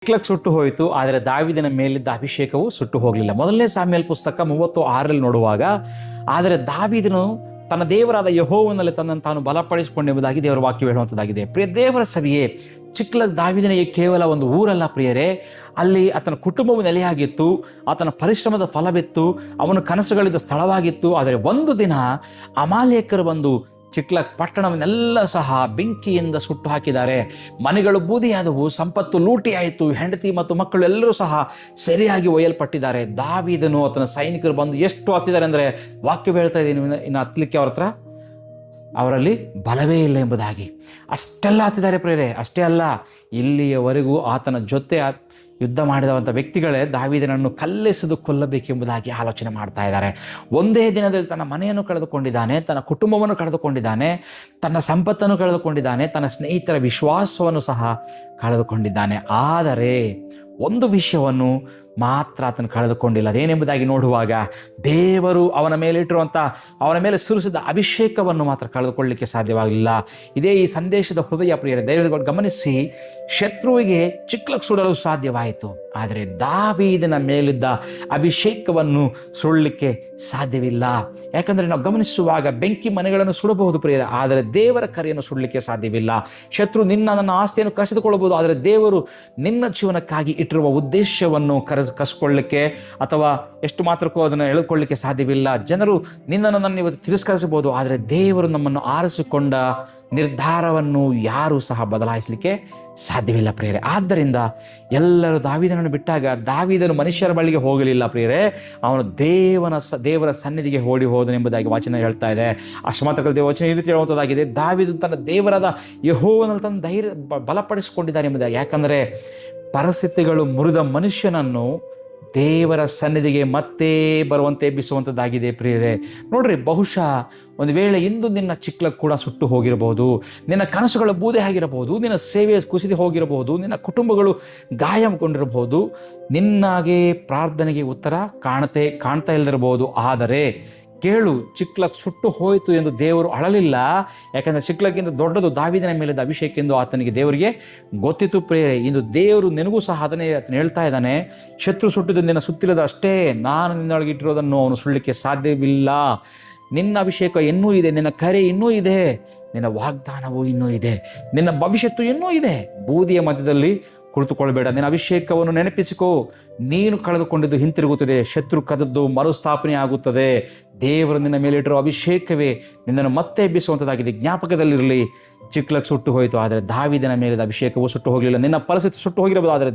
ಚಿಕ್ಲಕ್ ಸುಟ್ಟು ಹೋಯಿತು, ಆದರೆ ದಾವೀದನ ಮೇಲಿದ್ದ ಅಭಿಷೇಕವು ಸುಟ್ಟು ಹೋಗಲಿಲ್ಲ. ಮೊದಲನೇ ಸಾಮ್ಯಲ್ ಪುಸ್ತಕ 36 ನೋಡುವಾಗ, ಆದರೆ ದಾವೀದನು ತನ್ನ ದೇವರಾದ ಯೆಹೋವನಲ್ಲಿ ತನ್ನನ್ನು ತಾನು ಬಲಪಡಿಸಿಕೊಂಡೆಂಬುದಾಗಿ ದೇವರ ವಾಕ್ಯ ಹೇಳುವಂಥದ್ದಾಗಿದೆ. ಪ್ರಿಯ ದೇವರ ಸಭೆಯೇ, ಚಿಕ್ಲಕ್ ದಾವೀದನಿಗೆ ಕೇವಲ ಒಂದು ಊರಲ್ಲ ಪ್ರಿಯರೇ, ಅಲ್ಲಿ ಆತನ ಕುಟುಂಬವು ನೆಲೆಯಾಗಿತ್ತು, ಆತನ ಪರಿಶ್ರಮದ ಫಲವಿತ್ತು, ಅವನ ಕನಸುಗಳಿದ್ದ ಸ್ಥಳವಾಗಿತ್ತು. ಆದರೆ ಒಂದು ದಿನ ಅಮಾಲೇಕರು ಬಂದು ಚಿಕ್ಲಕ್ ಪಟ್ಟಣವನ್ನೆಲ್ಲ ಸಹ ಬೆಂಕಿಯಿಂದ ಸುಟ್ಟು ಹಾಕಿದ್ದಾರೆ. ಮನೆಗಳು ಬೂದಿಯಾದವು, ಸಂಪತ್ತು ಲೂಟಿಯಾಯಿತು, ಹೆಂಡತಿ ಮತ್ತು ಮಕ್ಕಳು ಎಲ್ಲರೂ ಸಹ ಸರಿಯಾಗಿ ಒಯ್ಯಲ್ಪಟ್ಟಿದ್ದಾರೆ. ದಾವೀದನು ಆತನ ಸೈನಿಕರು ಬಂದು ಎಷ್ಟು ಹತ್ತಿದ್ದಾರೆ ಅಂದರೆ, ವಾಕ್ಯ ಹೇಳ್ತಾ ಇದ್ದೀನಿ, ಇನ್ನು ಹತ್ತಲಿಕ್ಕೆ ಅವ್ರ ಹತ್ರ ಅವರಲ್ಲಿ ಬಲವೇ ಇಲ್ಲ ಎಂಬುದಾಗಿ. ಅಷ್ಟೆಲ್ಲ ಹತ್ತಿದ್ದಾರೆ ಪ್ರೇರೆ. ಅಷ್ಟೇ ಅಲ್ಲ, ಇಲ್ಲಿಯವರೆಗೂ ಆತನ ಜೊತೆ ಯುದ್ಧ ಮಾಡಿದಂಥ ವ್ಯಕ್ತಿಗಳೇ ದಾವೀದನನ್ನು ಕಲ್ಲೆಸೆದು ಕೊಲ್ಲಬೇಕೆಂಬುದಾಗಿ ಆಲೋಚನೆ ಮಾಡ್ತಾ ಇದ್ದಾರೆ. ಒಂದೇ ದಿನದಲ್ಲಿ ತನ್ನ ಮನೆಯನ್ನು ಕಳೆದುಕೊಂಡಿದ್ದಾನೆ, ತನ್ನ ಕುಟುಂಬವನ್ನು ಕಳೆದುಕೊಂಡಿದ್ದಾನೆ, ತನ್ನ ಸಂಪತ್ತನ್ನು ಕಳೆದುಕೊಂಡಿದ್ದಾನೆ, ತನ್ನ ಸ್ನೇಹಿತರ ವಿಶ್ವಾಸವನ್ನು ಸಹ ಕಳೆದುಕೊಂಡಿದ್ದಾನೆ. ಆದರೆ ಒಂದು ವಿಷಯವನ್ನು ಮಾತ್ರ ಆತನು ಕಳೆದುಕೊಂಡಿಲ್ಲ. ಅದೇನೆಂಬುದಾಗಿ ನೋಡುವಾಗ, ದೇವರು ಅವನ ಮೇಲೆ ಸುರಿಸಿದ ಅಭಿಷೇಕವನ್ನು ಮಾತ್ರ ಕಳೆದುಕೊಳ್ಳಲಿಕ್ಕೆ ಸಾಧ್ಯವಾಗಿಲ್ಲ. ಇದೇ ಈ ಸಂದೇಶದ ಹೃದಯ ಪ್ರಿಯರೇ. ದಯವಿಟ್ಟು ಗಮನಿಸಿ, ಶತ್ರುವಿಗೆ ಚಿಕ್ಲಕ್ ಸುಡಲು ಸಾಧ್ಯವಾಯಿತು, ಆದರೆ ದಾವೀದನ ಮೇಲಿದ್ದ ಅಭಿಷೇಕವನ್ನು ಸುಡಲಿಕ್ಕೆ ಸಾಧ್ಯವಿಲ್ಲ. ಯಾಕಂದರೆ ನಾವು ಗಮನಿಸುವಾಗ ಬೆಂಕಿ ಮನೆಗಳನ್ನು ಸುಡಬಹುದು ಪ್ರಿಯರೇ, ಆದರೆ ದೇವರ ಕರೆಯನ್ನು ಸುಡಲಿಕ್ಕೆ ಸಾಧ್ಯವಿಲ್ಲ. ಶತ್ರು ನನ್ನ ಆಸ್ತಿಯನ್ನು ಕಸಿದುಕೊಳ್ಳಬಹುದು, ಆದರೆ ದೇವರು ನಿನ್ನ ಜೀವನಕ್ಕಾಗಿ ಇಟ್ಟಿರುವ ಉದ್ದೇಶವನ್ನು ಕಸಿಕೊಳ್ಳಲಿಕ್ಕೆ ಅಥವಾ ಎಷ್ಟು ಮಾತ್ರಕ್ಕೂ ಅದನ್ನು ಎಳೆದುಕೊಳ್ಳಲಿಕ್ಕೆ ಸಾಧ್ಯವಿಲ್ಲ. ಜನರು ನನ್ನನ್ನು ಇವತ್ತು ತಿರಸ್ಕರಿಸಬಹುದು, ಆದರೆ ದೇವರು ನಮ್ಮನ್ನು ಆರಿಸಿಕೊಂಡ ನಿರ್ಧಾರವನ್ನು ಯಾರೂ ಸಹ ಬದಲಾಯಿಸಲಿಕ್ಕೆ ಸಾಧ್ಯವಿಲ್ಲ ಪ್ರಿಯರೇ. ಆದ್ದರಿಂದ ಎಲ್ಲರೂ ದಾವೀದನನ್ನು ಬಿಟ್ಟಾಗ ದಾವೀದನು ಮನುಷ್ಯರ ಬಳಿಗೆ ಹೋಗಲಿಲ್ಲ ಪ್ರಿಯರೇ, ಅವನು ದೇವರ ಸನ್ನಿಧಿಗೆ ಓಡಿ ಹೋದನೆಂಬುದಾಗಿ ವಚನ ಹೇಳ್ತಾ ಇದೆ. ಅಷ್ಟು ಮಾತ್ರ ವಚನ ಈ ರೀತಿ ಹೇಳುವಂಥದ್ದಾಗಿದೆ, ದಾವೀದನು ತನ್ನ ದೇವರಾದ ಯೆಹೋವನಲ್ಲಿ ತನ್ನ ಧೈರ್ಯ ಬಲಪಡಿಸಿಕೊಂಡಿದ್ದಾನೆ ಎಂಬುದಾಗಿ. ಯಾಕಂದರೆ ಪರಿಸ್ಥಿತಿಗಳು ಮುರಿದ ಮನುಷ್ಯನನ್ನು ದೇವರ ಸನ್ನಿಧಿಗೆ ಮತ್ತೆ ಬರುವಂತೆ ಎಬ್ಬಿಸುವಂಥದ್ದಾಗಿದೆ ಪ್ರಿಯರೇ. ನೋಡ್ರಿ, ಬಹುಶಃ ಒಂದು ವೇಳೆ ಇಂದು ನಿನ್ನ ಚಿಕ್ಲಕ್ ಕೂಡ ಸುಟ್ಟು ಹೋಗಿರಬಹುದು, ನಿನ್ನ ಕನಸುಗಳ ಬೂದೆ ಆಗಿರಬಹುದು, ನಿನ್ನ ಸೇವೆ ಕುಸಿದು ಹೋಗಿರಬಹುದು, ನಿನ್ನ ಕುಟುಂಬಗಳು ಗಾಯಗೊಂಡಿರಬಹುದು, ನಿನ್ನಾಗೆ ಪ್ರಾರ್ಥನೆಗೆ ಉತ್ತರ ಕಾಣ್ತಾ ಇಲ್ಲದಿರಬಹುದು. ಆದರೆ ಕೇಳು, ಚಿಕ್ಲಕ್ ಸುಟ್ಟು ಹೋಯಿತು ಎಂದು ದೇವರು ಅಳಲಿಲ್ಲ. ಯಾಕಂದರೆ ಚಿಕ್ಲಕ್ಕಿಂತ ದೊಡ್ಡದು ದಾವೀದನ ಮೇಲಿದ್ದ ಅಭಿಷೇಕ ಎಂದು ಆತನಿಗೆ ದೇವರಿಗೆ ಗೊತ್ತಿತ್ತು ಪ್ರಿಯರೇ. ಇಂದು ದೇವರು ನಿನಗೂ ಸಹ ಅದನ್ನೇ ಹೇಳ್ತಾ ಇದ್ದಾನೆ, ಶತ್ರು ಸುಟ್ಟಿದ್ದು ನಿನ್ನ ಸುತ್ತಿಲ್ಲದ ಅಷ್ಟೇ, ನಾನು ನಿನ್ನೊಳಗೆ ಇಟ್ಟಿರೋದನ್ನು ಅವನು ಸುಳ್ಳಲಿಕ್ಕೆ ಸಾಧ್ಯವಿಲ್ಲ. ನಿನ್ನ ಅಭಿಷೇಕ ಇನ್ನೂ ಇದೆ, ನಿನ್ನ ಕರೆ ಇನ್ನೂ ಇದೆ, ನಿನ್ನ ವಾಗ್ದಾನವೂ ಇನ್ನೂ ಇದೆ, ನಿನ್ನ ಭವಿಷ್ಯತ್ತು ಇನ್ನೂ ಇದೆ. ಬೂದಿಯ ಮಧ್ಯದಲ್ಲಿ ಕುಳಿತುಕೊಳ್ಬೇಡ, ನಿನ್ನ ಅಭಿಷೇಕವನ್ನು ನೆನಪಿಸಿಕೋ. ನೀನು ಕಳೆದುಕೊಂಡಿದ್ದು ಹಿಂತಿರುಗುತ್ತದೆ, ಶತ್ರು ಕದದ್ದು ಮರುಸ್ಥಾಪನೆ ಆಗುತ್ತದೆ. ದೇವರು ನಿನ್ನ ಮೇಲೆ ಇಟ್ಟಿರೋ ಅಭಿಷೇಕವೇ ನಿನ್ನನ್ನು ಮತ್ತೆ ಎಬ್ಬಿಸುವಂಥದ್ದಾಗಿದೆ. ಜ್ಞಾಪಕದಲ್ಲಿರಲಿ, ಚಿಕ್ಲಕ್ ಸುಟ್ಟು ಹೋಯಿತು, ಆದರೆ ದಾವೀದನ ಮೇಲಿದ್ದ ಅಭಿಷೇಕವು ಸುಟ್ಟು ಹೋಗಲಿಲ್ಲ. ನಿನ್ನ ಪರಿಸ್ಥಿತಿ ಸುಟ್ಟು ಹೋಗಿರಬಹುದು, ಆದರೆ